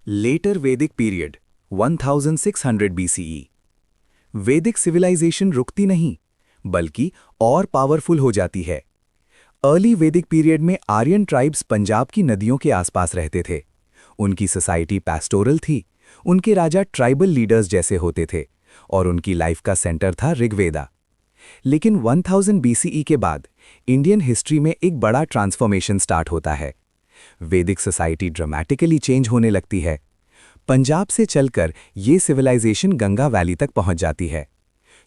Letter वैदिक period 1600 BCE। वैदिक civilisation रुकती नहीं, बल्कि और पावरफुल हो जाती है। अर्ली वैदिक पीरियड में आर्यन ट्राइब्स पंजाब की नदियों के आसपास रहते थे। उनकी सोसाइटी पैस्टोरल थी, उनके राजा ट्राइबल लीडर्स जैसे होते थे और उनकी लाइफ का सेंटर था ऋग्वेदा। लेकिन 1000 BCE के बाद इंडियन हिस्ट्री में एक बड़ा ट्रांसफॉर्मेशन स्टार्ट होता है। वैदिक सोसाइटी ड्रामेटिकली चेंज होने लगती है। पंजाब से चलकर ये सिविलाइजेशन गंगा वैली तक पहुंच जाती है।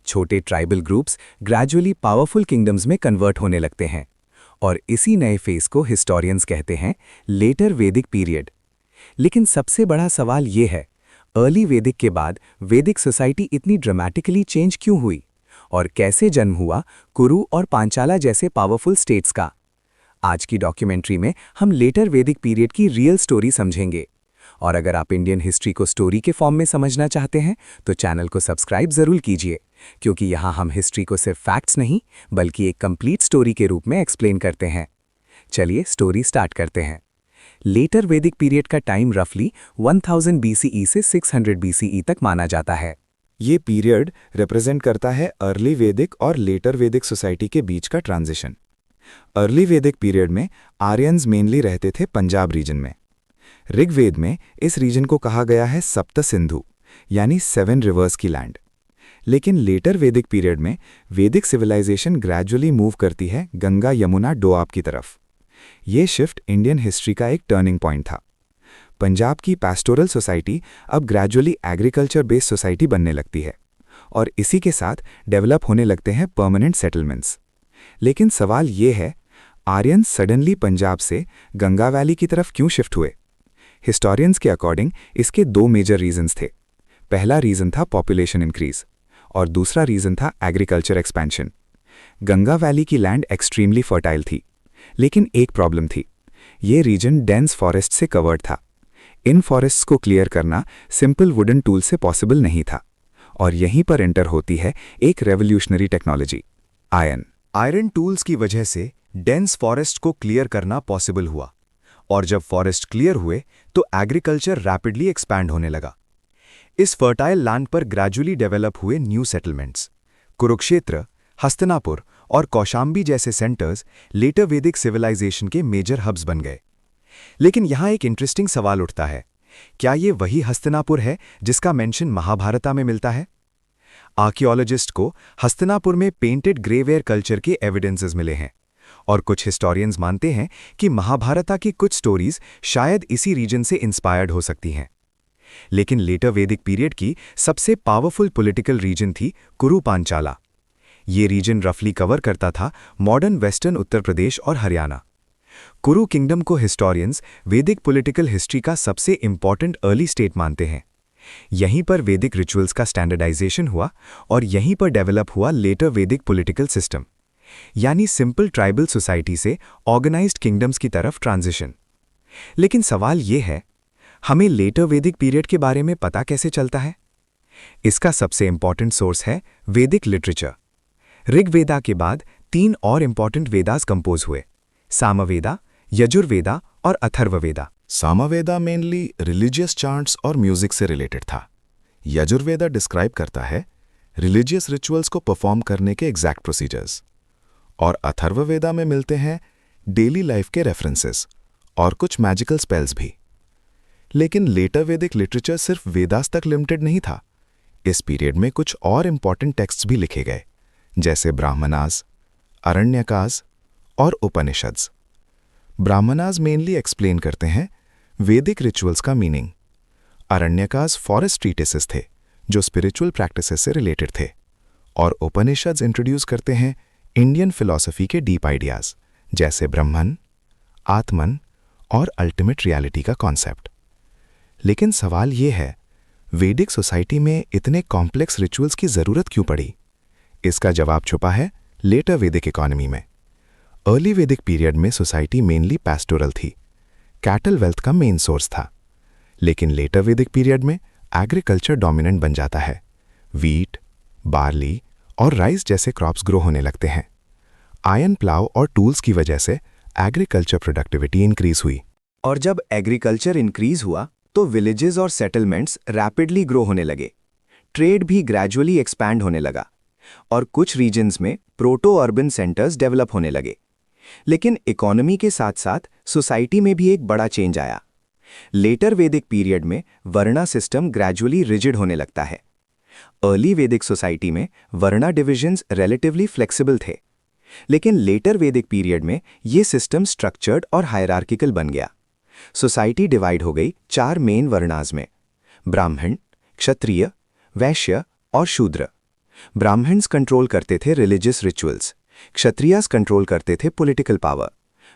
छोटे tribal groups gradually powerful kingdoms में कन्वर्ट होने लगते हैं और इसी नए फेज को हिस्टोरियंस कहते हैं लेटर वैदिक पीरियड। लेकिन सबसे बड़ा सवाल ये है, अर्ली वैदिक के बाद वैदिक सोसाइटी इतनी ड्रामेटिकली चेंज क्यों हुई और कैसे जन्म हुआ कुरु और पांचाला जैसे पावरफुल स्टेट्स का। आज की डॉक्यूमेंट्री में हम लेटर वैदिक पीरियड की रियल स्टोरी समझेंगे। और अगर आप इंडियन हिस्ट्री को स्टोरी के फॉर्म में समझना चाहते हैं तो चैनल को सब्सक्राइब जरूर कीजिए, क्योंकि यहाँ हम हिस्ट्री को सिर्फ फैक्ट्स नहीं बल्कि एक कंप्लीट स्टोरी के रूप में एक्सप्लेन करते हैं। चलिए स्टोरी स्टार्ट करते हैं। लेटर वैदिक पीरियड का टाइम रफली 1000 BCE से 600 BCE तक माना जाता है। ये पीरियड रिप्रेजेंट करता है अर्ली वैदिक और लेटर वैदिक सोसाइटी के बीच का ट्रांजिशन। अर्ली वैदिक पीरियड में आर्यंस मेनली रहते थे पंजाब रीजन में। ऋग्वेद में इस रीजन को कहा गया है सप्त सिंधु, यानी 7 रिवर्स की लैंड। लेकिन लेटर वैदिक पीरियड में वैदिक सिविलाइजेशन ग्रेजुअली मूव करती है गंगा यमुना डोआब की तरफ। ये शिफ्ट इंडियन हिस्ट्री का एक टर्निंग पॉइंट था। पंजाब की पैस्टोरल सोसाइटी अब ग्रेजुअली एग्रीकल्चर बेस्ड सोसाइटी बनने लगती है और इसी के साथ डेवलप होने लगते हैं परमानेंट सेटलमेंट्स। लेकिन सवाल ये है, आर्यन सडनली पंजाब से गंगा वैली की तरफ क्यों शिफ्ट हुए? हिस्टोरियंस के अकॉर्डिंग इसके 2 मेजर रीजंस थे। पहला रीजन था पॉपुलेशन इंक्रीज और दूसरा रीजन था एग्रीकल्चर एक्सपेंशन। गंगा वैली की लैंड एक्सट्रीमली फर्टाइल थी, लेकिन एक प्रॉब्लम थी, ये रीजन डेंस फॉरेस्ट से कवर्ड था। इन फॉरेस्ट्स को क्लियर करना सिंपल वुडन टूल से पॉसिबल नहीं था और यहीं पर एंटर होती है एक revolutionary technology, iron. Iron tools की वजह से डेंस फॉरेस्ट को क्लियर करना पॉसिबल हुआ और जब फॉरेस्ट क्लियर हुए तो एग्रीकल्चर रैपिडली एक्सपैंड होने लगा। इस फर्टाइल लैंड पर ग्रेजुअली डेवलप हुए न्यू सेटलमेंट्स। कुरुक्षेत्र, हस्तिनापुर और कौशांबी जैसे सेंटर्स लेटर वैदिक सिविलाइजेशन के मेजर हब्स बन गए। लेकिन यहाँ एक इंटरेस्टिंग सवाल उठता है, क्या ये वही हस्तिनापुर है जिसका मेंशन महाभारता में मिलता है? आर्कियोलॉजिस्ट को हस्तिनापुर में पेंटेड ग्रेवेयर कल्चर के एविडेंसेस मिले हैं और कुछ हिस्टोरियंस मानते हैं कि महाभारता की कुछ स्टोरीज शायद इसी रीजन से इंस्पायर्ड हो सकती हैं। लेकिन लेटर वैदिक पीरियड की सबसे पावरफुल पॉलिटिकल रीजन थी कुरु पांचाला। ये रीजन रफली कवर करता था मॉडर्न वेस्टर्न उत्तर प्रदेश और हरियाणा। कुरु किंगडम को हिस्टोरियंस वैदिक पॉलिटिकल हिस्ट्री का सबसे इंपॉर्टेंट अर्ली स्टेट मानते हैं। यहीं पर वैदिक रिचुअल्स का स्टैंडर्डाइजेशन हुआ और यहीं पर डेवलप हुआ लेटर वैदिक पॉलिटिकल सिस्टम, यानी सिंपल ट्राइबल सोसाइटी से ऑर्गेनाइज्ड किंगडम्स की तरफ ट्रांजिशन। लेकिन सवाल यह है, हमें लेटर वैदिक पीरियड के बारे में पता कैसे चलता है? इसका सबसे इंपॉर्टेंट सोर्स है वैदिक लिटरेचर। ऋग्वेदा के बाद 3 और इंपॉर्टेंट वेदास कंपोज हुए, सामवेदा, यजुर्वेदा और Atharvaveda. Samaveda mainly religious chants और म्यूजिक से रिलेटेड था। यजुर्वेदा डिस्क्राइब करता है रिलीजियस रिचुअल्स को परफॉर्म करने के एग्जैक्ट प्रोसीजर्स। और अथर्ववेदा में मिलते हैं डेली लाइफ के रेफरेंसेस और कुछ मैजिकल स्पेल्स भी। लेकिन लेटर वैदिक लिटरेचर सिर्फ वेदास तक लिमिटेड नहीं था। इस पीरियड में कुछ और इंपॉर्टेंट टेक्स्ट्स भी लिखे गए, जैसे ब्राह्मणास, अरण्यकास और उपनिषद्स। ब्राह्मणास मेनली एक्सप्लेन करते हैं वैदिक रिचुअल्स का मीनिंग। अरण्यकास फॉरेस्ट ट्रीटिसेस थे जो स्पिरिचुअल प्रैक्टिसेस से रिलेटेड थे और उपनिषद्स इंट्रोड्यूस करते हैं इंडियन फिलॉसफी के डीप आइडियाज, जैसे ब्रह्मन, आत्मन और अल्टीमेट रियलिटी का कॉन्सेप्ट। लेकिन सवाल यह है, वैदिक सोसाइटी में इतने कॉम्प्लेक्स रिचुअल्स की जरूरत क्यों पड़ी? इसका जवाब छुपा है लेटर वैदिक इकोनॉमी में। अर्ली वैदिक पीरियड में सोसाइटी मेनली पैस्टोरल थी, कैटल वेल्थ का मेन सोर्स था। लेकिन लेटर वैदिक पीरियड में एग्रीकल्चर डोमिनेंट बन जाता है। वीट, बार्ली और राइस जैसे क्रॉप्स ग्रो होने लगते हैं। आयरन प्लाव और टूल्स की वजह से एग्रीकल्चर प्रोडक्टिविटी इंक्रीज हुई। और जब एग्रीकल्चर इंक्रीज हुआ तो विलेजेस और सेटलमेंट्स रैपिडली ग्रो होने लगे। ट्रेड भी ग्रेजुअली एक्सपैंड होने लगा और कुछ रीजन्स में प्रोटो अर्बन सेंटर्स डेवलप होने लगे। लेकिन इकोनॉमी के साथ साथ सोसाइटी में भी एक बड़ा चेंज आया। लेटर वैदिक पीरियड में वर्णा सिस्टम ग्रेजुअली रिजिड होने लगता है। अर्ली वैदिक सोसाइटी में वर्णा डिविजन्स रिलेटिवली फ्लेक्सिबल थे, लेकिन लेटर वैदिक पीरियड में ये सिस्टम स्ट्रक्चर्ड और हायरार्किकल बन गया। सोसाइटी डिवाइड हो गई 4 मेन वर्णास में: ब्राह्मण, क्षत्रिय, वैश्य और शूद्र। ब्राह्मण्स कंट्रोल करते थे रिलीजियस रिचुअल्स, क्षत्रियास कंट्रोल करते थे पॉलिटिकल पावर,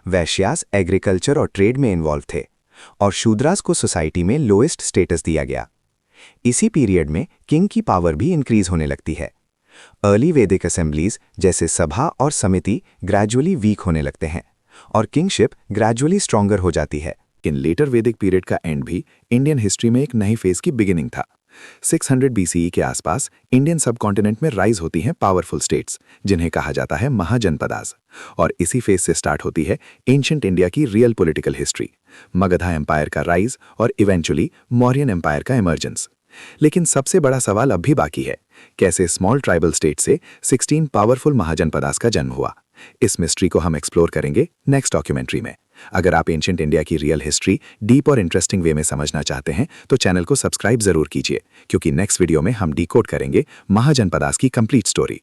वैश्यास एग्रीकल्चर और ट्रेड में इन्वॉल्व थे और शूद्रास को सोसाइटी में लोएस्ट स्टेटस दिया गया। इसी पीरियड में किंग की पावर भी इंक्रीज होने लगती है। अर्ली वैदिक असेंबलीज जैसे सभा और समिति ग्रेजुअली वीक होने लगते हैं और किंगशिप ग्रेजुअली स्ट्रॉन्गर हो जाती है। इन लेटर वैदिक पीरियड का एंड भी इंडियन हिस्ट्री में एक नई फेज की बिगिनिंग था। 600 BCE के आसपास इंडियन सबकॉन्टिनेंट में राइज होती हैं पावरफुल स्टेट्स, जिन्हें कहा जाता है महाजनपदास, और इसी फेज से स्टार्ट होती है एंशिएंट इंडिया की real political history, Magadha empire का राइज और इवेंचुअली मौर्यन एम्पायर का इमर्जेंस। लेकिन सबसे बड़ा सवाल अब भी बाकी है, कैसे स्मॉल ट्राइबल स्टेट से 16 पावरफुल महाजनपदास का जन्म हुआ। इस मिस्ट्री को हम एक्सप्लोर करेंगे नेक्स्ट डॉक्यूमेंट्री में। अगर आप एंशिएंट इंडिया की रियल हिस्ट्री डीप और इंटरेस्टिंग वे में समझना चाहते हैं तो चैनल को सब्सक्राइब जरूर कीजिए, क्योंकि नेक्स्ट वीडियो में हम डिकोड करेंगे महाजनपदास की कंप्लीट स्टोरी।